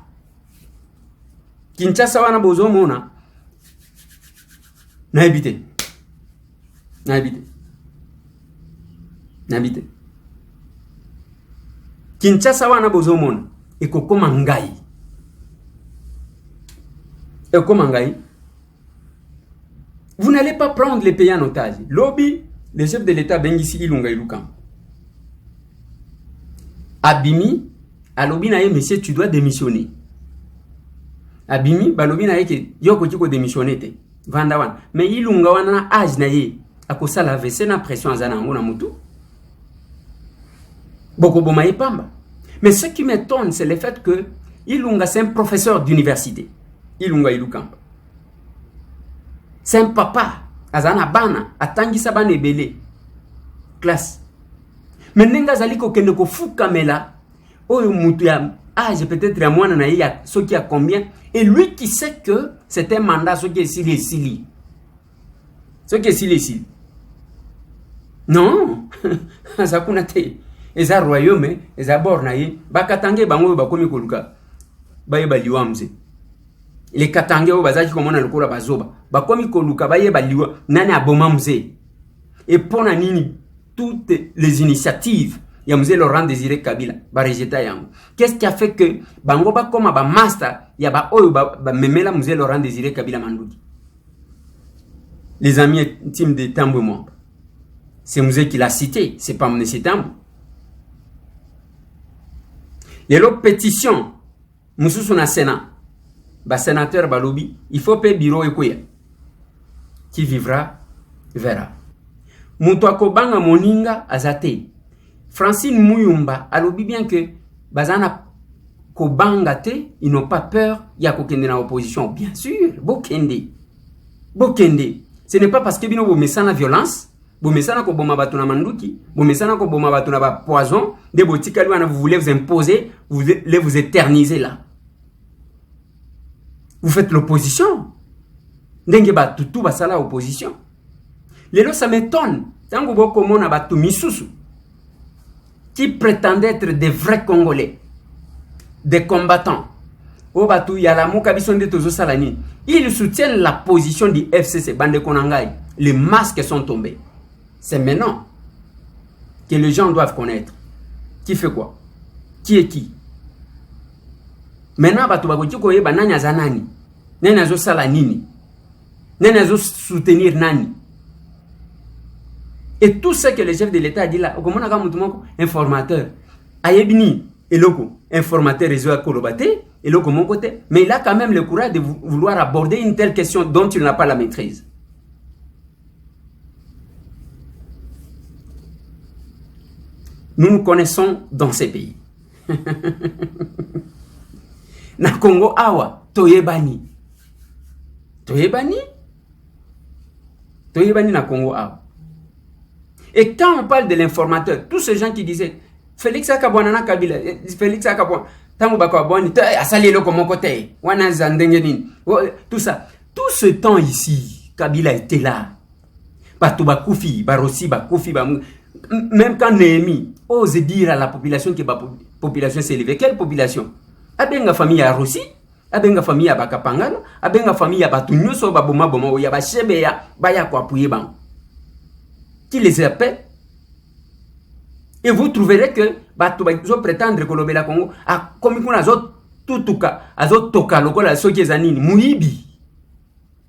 Kinshasa wana bozo mona. Na habité. Na habité. Na habité. Kinshasa wana bozo mona. Eko koma ngai. Eko koma ngai. Vous n'allez pas prendre les pays en otage. Lobby, le chef de l'État Bengisi Ilunga Ilukam. Abimi, à lobby nae, monsieur, tu dois démissionner. Abimi, ba lobby nae ke yoko tiko démissionner te. Vandawan. Mais Ilunga wana âge nae, akosa la vese na pression azana ngona mutu. Boko bomaye pamba. Mais ce qui m'étonne, c'est le fait que Ilunga c'est un professeur d'université. Ilunga Ilukam. C'est un papa. Azana bana. Atangisa bana ebele. Classe. Mais nenga zaliko kende ko fuka mela. Oyo mutu ya âge peut-être ya mwana na ya ce qui a combien. Et lui qui sait que c'est un mandat ce qui est sili. Ce qui est sili. Non. Azakuna te. Eza royaume, eza borna ye. Bakatange bango bakomi koluka. Baye baliwamze. Les Katangé au bazaki comme on a le cours à bazoba. Bakomi koluka baye baliwa nani aboma mzee. Et pour nani toutes les initiatives ya mzee Laurent Désiré Kabila ba rejeta yango. Qu'est-ce qui a fait que bango ba koma ba master ya ba oyo ba memela mzee Laurent Désiré Kabila Mandudi. Les amis intimes de Tambwe Mwamba. C'est mzee qui l'a cité, c'est pas mon Tambwe. Les autres pétitions mususu na Sénat. Ba sénateur balobi, il faut payer bureau ekoya. Qui vivra verra. Mutu akobanga moninga azate. Francine Muyumba alobi bien que bazana kobanga te, ils n'ont pas peur ya kokende na opposition. Bien sûr, bokende. Bokende. Ce n'est pas parce que bino bo mesana violence, bo mesana ko boma batu na manduki, bo mesana ko boma batu na ba poison, de botika wana vous voulez vous imposer, vous voulez vous éterniser là. Vous faites l'opposition. Ndenge batutu basala opposition. Lelo ça m'étonne. Tango boko mona batu misusu qui prétendent être des vrais Congolais, des combattants. O batu yala muka bisonde tozo salani. Ils soutiennent la position du FCC bande konangai. Les masques sont tombés. C'est maintenant que les gens doivent connaître qui fait quoi, qui est qui. Maintenant batu bakoti ko yeba nani azanani. Nani azo sala nini? Nani azo soutenir nani? Et tout ce que le chef de l'État a dit là, comment on a un informateur, ayebini, eloko, informateur réseau à Kolobate, eloko mon côté, mais il a quand même le courage de vouloir aborder une telle question dont il n'a pas la maîtrise. Nous nous connaissons dans ces pays. Na Congo awa, toyebani. Toyebani? Toyebani na Congo awa. Et quand on parle de l'informateur, tous ces gens qui disaient Félix Akabouana Kabila, Félix Akabouana, Tango Bakabouani, Asali Loko Mokote, Wana Zandengenin, tout ça. Tout ce temps ici, Kabila était là. Batou Bakoufi, Barossi Bakoufi, même quand Néhémie ose dire à la population que la population s'est élevée, quelle population? Abenga famille à Rossi, abenga famille à Bakapangalo, abenga famille à Batunyoso, Baboma Boma, Oya Bachebeya, Baya Kwapuye Bang. Qui les appelle? Et vous trouverez que Batou Bazo prétendre que l'Obéla Congo a comme qu'on a tutuka, azot toka, lokola sokezanini,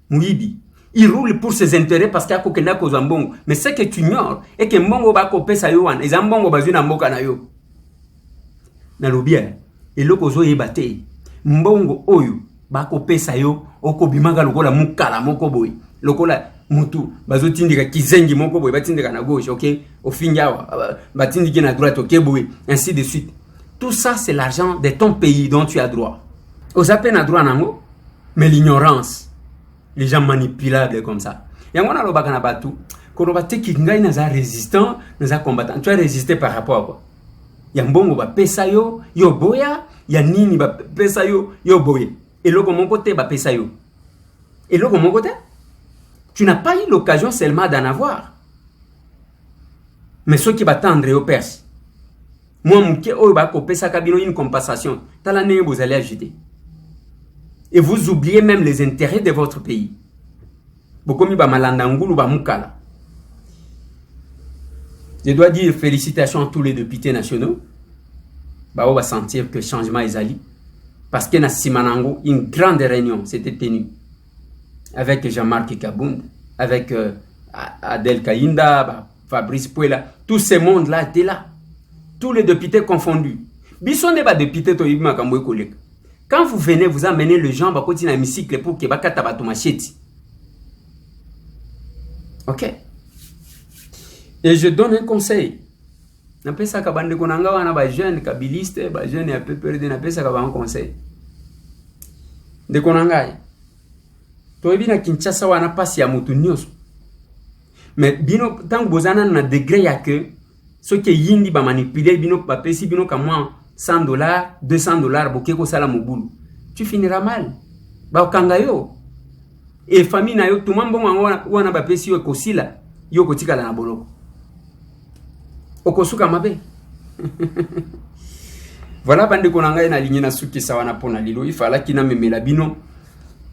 Mouibi. Il roule pour ses intérêts parce qu'il y a quelqu'un qui a mbongo. Mais ce que tu ignores est que mbongo va couper sa yoan. Et mbongo va zuna mboka na yo. Na lobia. Et loko zo yebate. Mbongo oyo ba couper sa yo. Oko bimanga lokola mukala moko boy. Lokola mutu bazo tindika kizengi moko boy. Batindika na gauche, ok. Au finga batindika na droite, ok boy. Ainsi de suite. Tout ça c'est l'argent de ton pays dont tu as droit. Aux appels à droit nango. Mais l'ignorance. Les gens manipulables comme ça. Et on a le bagana batu. Quand on va te kingai naza résistant, naza combattant. Tu as résisté par rapport à quoi? Yambongo ba pesa yo boya, ya nini ba pesa yo boya. Et l'autre mon côté ba pesa yo. Et l'autre mon côté, tu n'as pas eu l'occasion seulement d'en avoir. Mais ceux qui battent au Perse. Moi mouké o ba ko pesa kabino une compensation. Talane vous allez ajouter. Et vous oubliez même les intérêts de votre pays. Je dois dire félicitations à tous les députés nationaux. On va sentir que le changement est allé. Parce que dans Simanango, une grande réunion s'était tenue avec Jean-Marc Kabound, avec Adel Kainda, Fabrice Puela. Tout ce monde-là était là. Tous les députés confondus. Bisson n'est pas député, quand vous venez, vous amenez les gens à un hémicycle pour que bakata bato machete. Ok. Et je donne un conseil. N'appelle ça kabande konanga wana ba jeune kabiliste, ba jeune un peu perdu, n'appelle ça un conseil. De konanga. Toyebi na Kinshasa wana pasi ya mutu nyos. Mais bino tant bozana na degré ya que ceux qui yindi ba manipuler bino ba pesi bino kamwa $100, $200, bokeko sala mobulu. Tu finiras mal. Ba okanga yo. Et famille na yo tout mambo wana ba pesi yo kosila, yo kotika na boloko. Okosuka mabe. Voilà bande konanga na ligne na suki sawana pona lilo, il fallait qu'il na memela bino.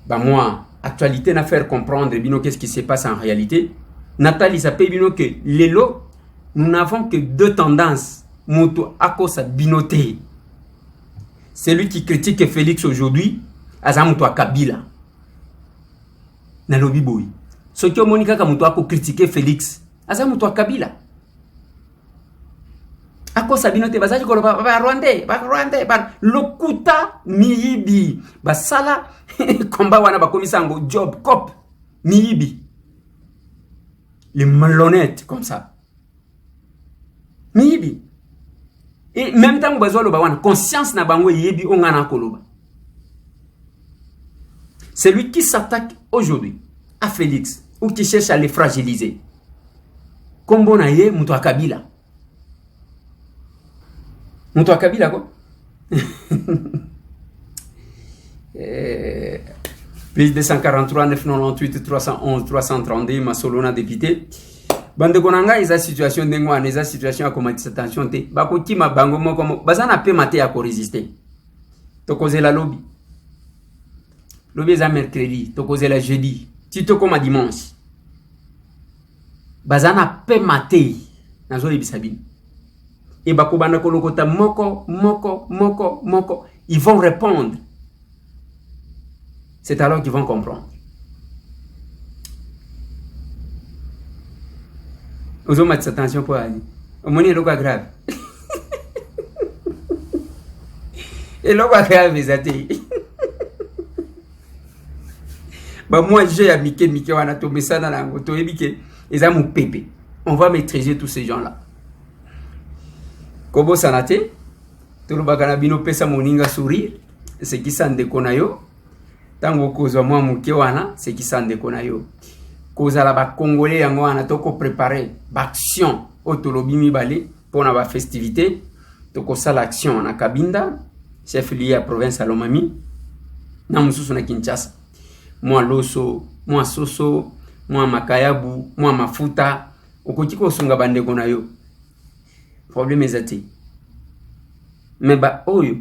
Ba moi, actualité na faire comprendre bino qu'est-ce qui se passe en réalité. Nathalie ça paye bino que lelo nous n'avons que deux tendances. Moto akosa binoté. Celui qui critique Félix aujourd'hui, azamuto Kabila. Na lobi boy. Ce qui Monica kamuto ako critiquer Félix, azamuto Kabila. Akosa binoté bazaji ko ba Rwandais, ba lokuta miyibi. Ba sala komba wana ba komisango job cop miyibi. Les malhonnêtes comme ça. Miyibi. Et même temps que vous avez conscience na bango yebi ongana koloba. Celui qui s'attaque aujourd'hui à Félix ou qui cherche à les fragiliser. Comme bon aye muto Kabila. Muto Kabila quoi? Page 243 998 311 332 Masolona député. Bande konanga eza situation ndengwa eza situation ya komati attention te bakoti mabango moko bazana pe mate ya ko résister to kozela lobby eza mercredi to kozela jeudi ti to koma dimanche bazana pe mate nazo yebisa bino et bakobana kolokota moko ils vont répondre, c'est alors qu'ils vont comprendre. Aux hommes, attention pour aller. Au moins, il y a grave. Et là, grave, les athées. Moi, j'ai Mickey, on a tombé ça dans la moto, et ils ont mon pépé. On va maîtriser tous ces gens-là. Kobo sanate, tout le baganabino pesa moninga sourire, c'est qui s'en déconne yo. Tango kozo moi mukewana, c'est qui s'en déconne yo. kozala ba congolais yango wana toko préparer ba action otolobi mibale pour na ba festivité toko sala action na Kabinda chef lié à province à Lomami na mususu na Kinshasa moi loso moi soso moi makayabu moi mafuta okoki kosunga bandeko na yo problème ezati mais ba oyo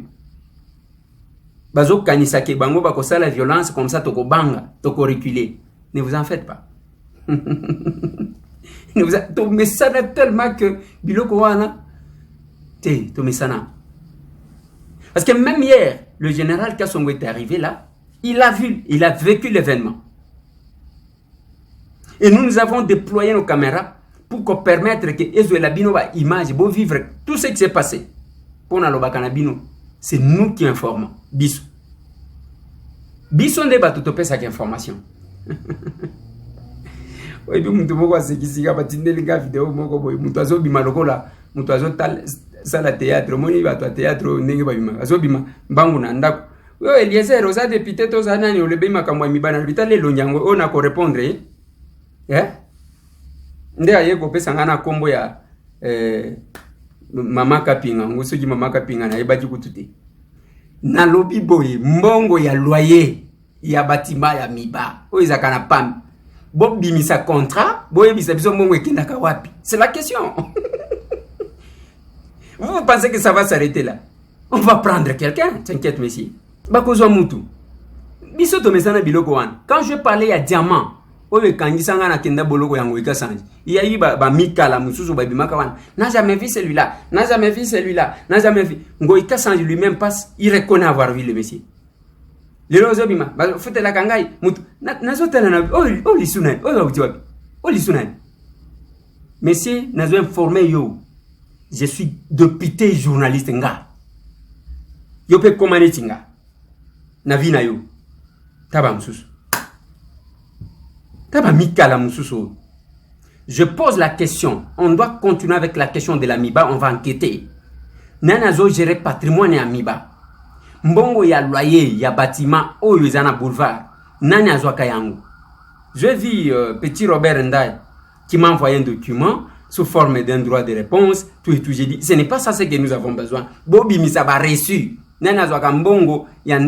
bazo kanisa ke bango bakosala violence comme ça toko banga toko reculer. Ne vous en faites pas. Mais ça n'a tellement que biloko wana to mesana. Parce que même hier, le général Kassongo est arrivé là, il a vécu l'événement. Et nous avons déployé nos caméras pour permettre que Ezoela Bino va image, beau vivre tout ce qui s'est passé. Pour Nalobakana Bino, c'est nous qui informons. Bisou. Bisou ne va tout topé cette information. Oui, mutu moko asekisika batindelinga video moko boy mutu azobima lokola mutu azotal sala théâtre moni bato théâtre ndenge babima azobima mbangu na ndako yo Eliezer oza député to za nani olebe makambo mibana bitale lonyango ona ko répondre nde aye ko pesa ngana kombo ya mama kapinga ngosoki mama kapinga na yebaki kutute na lobi boy mbongo ya loyer ya batima ya miba o izakana pam bo bimisa contrat bo yebisa biso mbongo ekendaka wapi. C'est la question. Vous pensez que ça va s'arrêter là? On va prendre quelqu'un, t'inquiète monsieur. Bakozwa mutu biso to mesana biloko wana. Quand je parlais à diamant oyo kangisanga na kenda boloko yango ikasanji il y a eu ba mikala mususu ba bimaka wana n'a jamais vu celui-là, n'a jamais vu celui-là, n'a jamais vu ngo ikasanji lui-même passe, il reconnaît avoir vu le monsieur. Le rozobima ba fote la kangai mutu nazotela na oh lisunani oh utiwapi oh lisunani monsieur nazo informer yo je suis député journaliste nga yo pe komani nga na vina yo taba mususu taba mikala mususu. Je pose la question, on doit continuer avec la question de la MIBA, on va enquêter. Nanazo gérer patrimoine ya MIBA. Mbongo ya loyer, ya bâtiment, oyo zana boulevard. Nani azwaka yango. Je vis petit Robert Ndai qui m'a envoyé un document sous forme d'un droit de réponse, tout et tout. J'ai dit, ce n'est pas ça ce que nous avons besoin. Bobi misaba reçu. Nani azwaka mbongo ya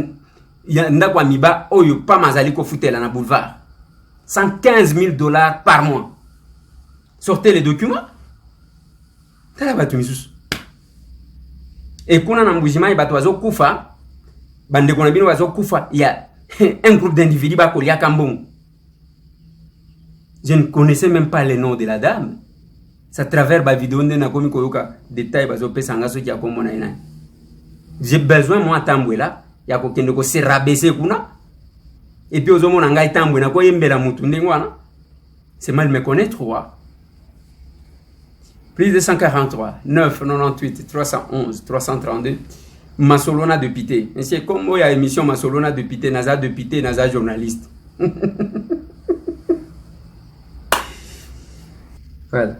ndakwa MIBA, oyo pa mazali ko futela na boulevard. $115,000 par mois. Sortez les documents. Et quand on a un bougement, il y a kufa. Bande qu'on a bien oiseau kufa. Il y a un groupe d'individus qui ont Kambon. Je ne connaissais même pas le nom de la dame. Ça travers la vidéo de Nakomi Koyoka. Détail bazo pesangaso qui a comme mon aïna. J'ai besoin moi tambouela. Il y a quelqu'un qui s'est rabaissé kuna. Et puis aux hommes on a tamboué na quoi yembela mutu ndengwana. C'est mal me connaître quoi. Plus de 143, 9, 98, 311, 332. Masolona de Pité. C'est comme il y a émission Masolona de Pité, Naza journaliste. Voilà.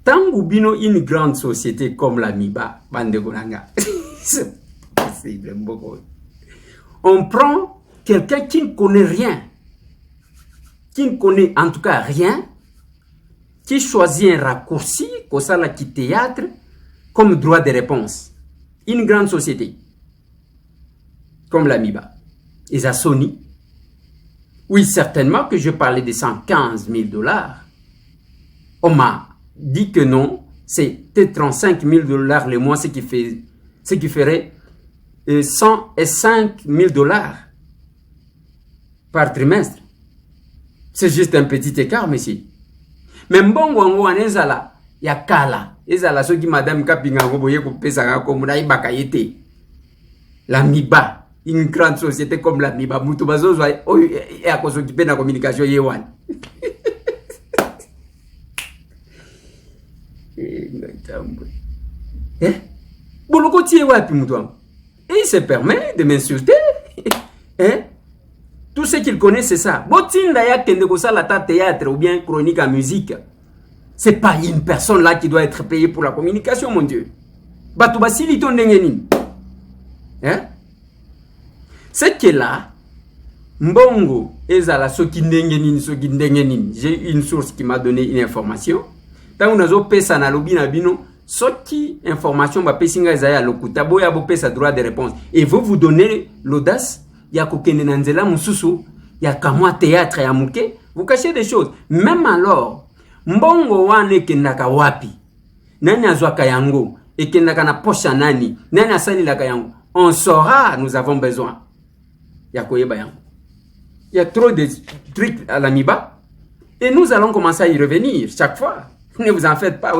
Tant bino une grande société comme la MIBA, Bandegonanga, c'est possible. On prend quelqu'un qui ne connaît rien, qui ne connaît en tout cas rien, qui choisit un raccourci, comme ça, qui théâtre, comme droit de réponse. Une grande société, comme la MIBA. Et ça Sony. Oui, certainement que je parlais de $115,000. On m'a dit que non, c'était $35,000 le mois, ce qui ferait $105,000 par trimestre. C'est juste un petit écart, monsieur. Mais mbongo ngo anezala ya kala ezala soki madame Kapinga ngo boye ko pesa nga ko muna ibaka yete. La MIBA, une grande société comme la MIBA, mutu bazozwa ya ko s'occuper na communication yewan. Boloko tie wapi mutu wangu? Et il se permet de m'insulter. Tout ce qu'il connaît, c'est ça. Botinda ya kende ko sala ta théâtre ou bien chronique à musique. C'est pas une personne là qui doit être payée pour la communication, mon Dieu. Batuba silito ndengenin. C'est que là, Mbongo ezala soki ndenge nini. J'ai une source qui m'a donné une information. Tant on a pesa na lobi na bino soki information ba pesinga ezaya lokuta boya bo pesa droit de réponse et vous donnez l'audace ya kokende na nzela mususu ya kamwa théâtre ya muke, vous cachez des choses. Même alors mbongo wane kendaka wapi? Nani azwaka yango? Et kendaka na posha nani? Nani asalilaka yango? On saura, nous avons besoin. Ya koyeba yango. Il y a trop de trucs à la Miba. Et nous allons commencer à y revenir chaque fois. Ne vous en faites pas.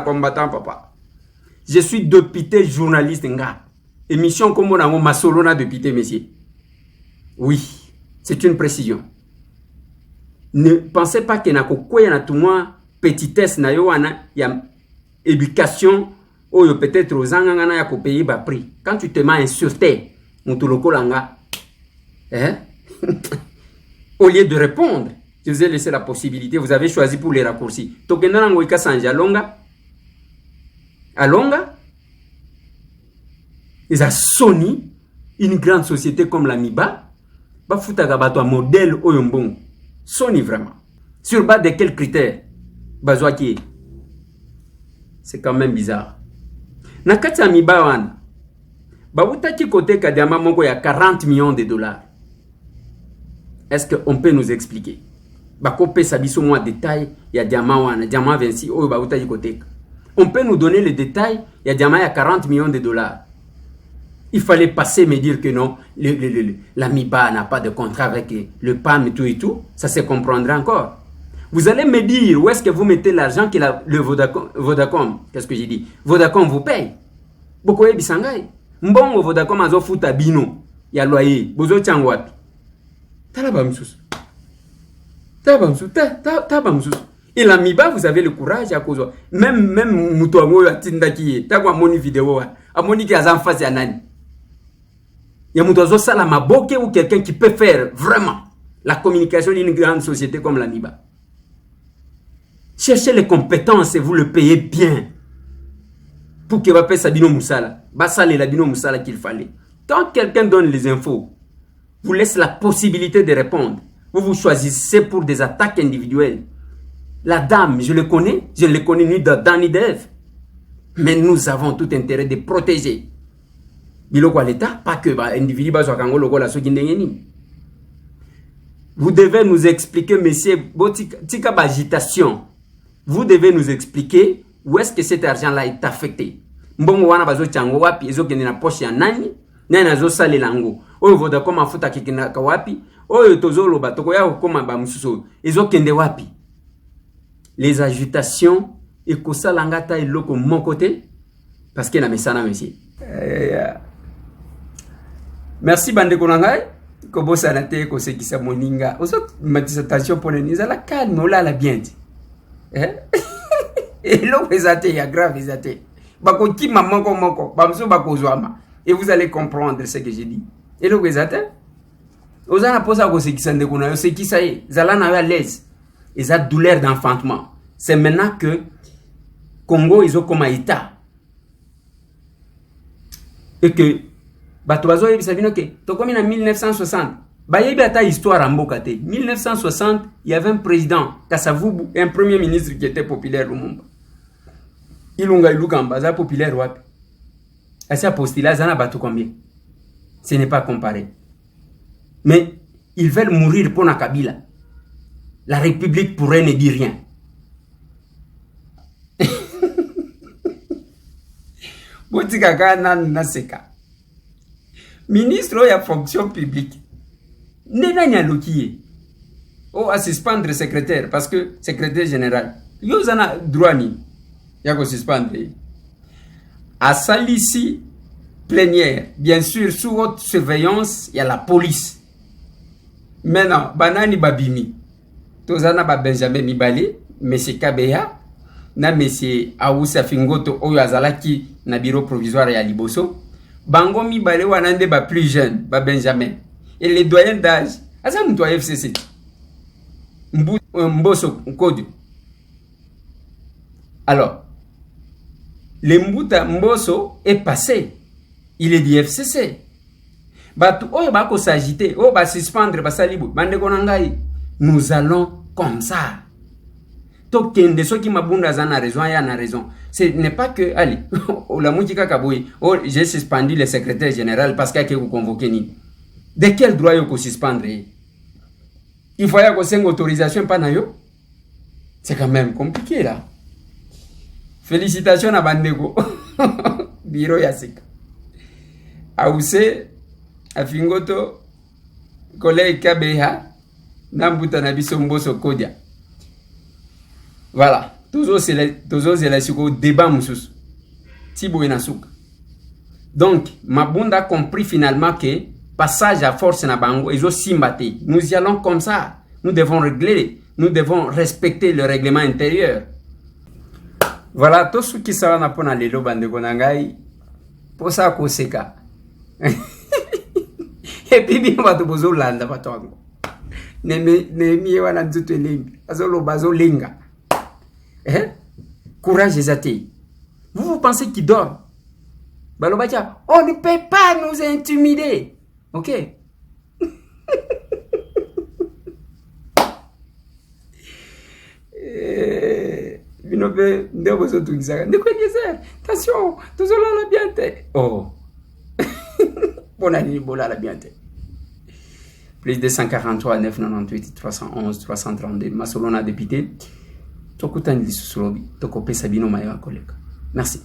Combattant, papa. Je suis député journaliste. Émission comme on a mon masolona député, messieurs. Oui, c'est une précision. Ne pensez pas qu'il y a tout le monde petitesse na yoana, il y a éducation ou peut-être aux angana ya ko payer bas prix. Quand tu te mets insulté, mutuloko langa, hein? Au lieu de répondre, je vous ai laissé la possibilité, vous avez choisi pour les raccourcis. Tokenda ngoika sanja Alonga, ils a Sony, une grande société comme la Miba, ba futaka bato modèle oyombong. Sony vraiment. Sur base de quels critères? Bazwaki. C'est quand même bizarre. Nakati Miba wana. Ba utaki kote kadiama moko ya 40 millions de dollars. Est-ce qu'on peut nous expliquer? Bakopé sabiso moi détail, il y a diamant wana, diamant 26 oh ba utaki kote. On peut nous donner les détails, il y a diamant à 40 millions de dollars. Il fallait passer me dire que non, la Miba n'a pas de contrat avec le PAM et tout, ça se comprendra encore. Vous allez me dire où est-ce que vous mettez l'argent que le Vodacom, qu'est-ce que j'ai dit? Vodacom vous paye. Bokoye bisangai. Mbongo Vodacom azo futa bino, ya loyer, bozo tiangwapi. Talabamsus. Et la Miba, vous avez le courage à cause. Même Moutoamo Tindaki, t'as moni vidéo, à moni qui a en face à Nani. Il y a Moutozo Salama Boke ou quelqu'un qui peut faire vraiment la communication d'une grande société comme la Miba. Cherchez les compétences et vous le payez bien. Pour qu'il va payer Sabino Moussala. Bassale la Bino Moussala qu'il fallait. Tant que quelqu'un donne les infos, vous laisse la possibilité de répondre. Vous choisissez pour des attaques individuelles. La dame, je le connais ni d'Adam ni d'Ève. Mais nous avons tout intérêt de protéger. Biloko à l'État, pas que l'individu va soit la Vous devez nous expliquer, messieurs, tika agitation. Vous devez nous expliquer où est-ce que cet argent-là est affecté. Mbongo wana bazo chango wapi, ezo kende na poche ya nani, nani azo sale lango. Oyo Vodacom afuta kikina kawapi, oyo tozolo batoko ya koma ba mususu, ezo kende wapi. Les agitations et kosa langata et loko mon côté parce que na mesana monsieur. Merci bande konangai ko bossa na te ko sekisa moninga. Oso matisation pour les nizala calme ola la bien dit. Et l'eau pesate ya grave pesate. Bako ki maman ko moko, bamso bako zwama. Et vous allez comprendre ce que j'ai dit. Et l'eau pesate. Ozana posa ko sekisa ndeko na yo sekisa e zala na à l'aise. Et ça douleur d'enfantement. C'est maintenant que Congo ils ont comme état. Et que Batoazo et Sabino que to comme en 1960. Ba yebi ata histoire en Mbokate. 1960, il y avait un président Kasavubu et un premier ministre qui était populaire Lumumba. Ilunga Ilukamba za populaire wapi. Asa postila zana batu combien? Ce n'est pas comparé. Mais ils veulent mourir pour na Kabila. La République pourrait ne dire rien. Botika kana naseka. Ministre ya fonction publique. Nena nyalokiye. O à suspendre secrétaire parce que secrétaire général. Yo zana droit ni. Ya ko suspendre. À salisi plénière, bien sûr sous haute surveillance, il y a la police. Maintenant, banani babimi. Tozana ba Benjamin Mibali, monsieur Kabeya, na monsieur Awusa Fingoto oyo azalaki na bureau provisoire ya Liboso. Bango Mibali wanande ba plus jeune, ba Benjamin. Et les doyens d'âge, asa mtu wa FCC. Mboso Nkodu. Alors, le Mbuta Mboso est passé. Il est du FCC. Batu oyo bako s'agiter, oh ba suspendre ba salibu. Bande konangai, nous allons comme ça. Tokende soki mabunda zana raison ya na raison. Ce n'est pas que allez, la moutika kaboui, oh j'ai suspendu le secrétaire général parce qu'il a vous convoqué ni. De quel droit yo ko suspendre? Il faut y avoir une autorisation pas na yo. C'est quand même compliqué là. Félicitations à Bandego. Biro Yasika. Aouse, Afingoto, collègue Kabeha, Nambuta Nabiso Mboso Kodia. Voilà. Toujours c'est le débat moussous. Tibo Enasuk. Donc, Mabunda a compris finalement que passage à force na bango, ils ont simbaté. Nous y allons comme ça. Nous devons régler. Nous devons respecter le règlement intérieur. Voilà, tout ce qui sera na pona lelo Bandeko Nangai. Pour ça, Koseka. Et puis, bien, on va te poser l'anda, pas toi. Ne wana nzutu elengi. Azolo bazo lenga. Courage les athées. Vous pensez qu'ils dorment? Balobatia, on ne peut pas nous intimider. Ok? Attention, toujours là la bienté. Oh. Bon année, bon la bienté. Plus 243 998 311 332. Masolona député. Tokutani Susulobi. Tokopé Sabino Maya Koleka. Merci.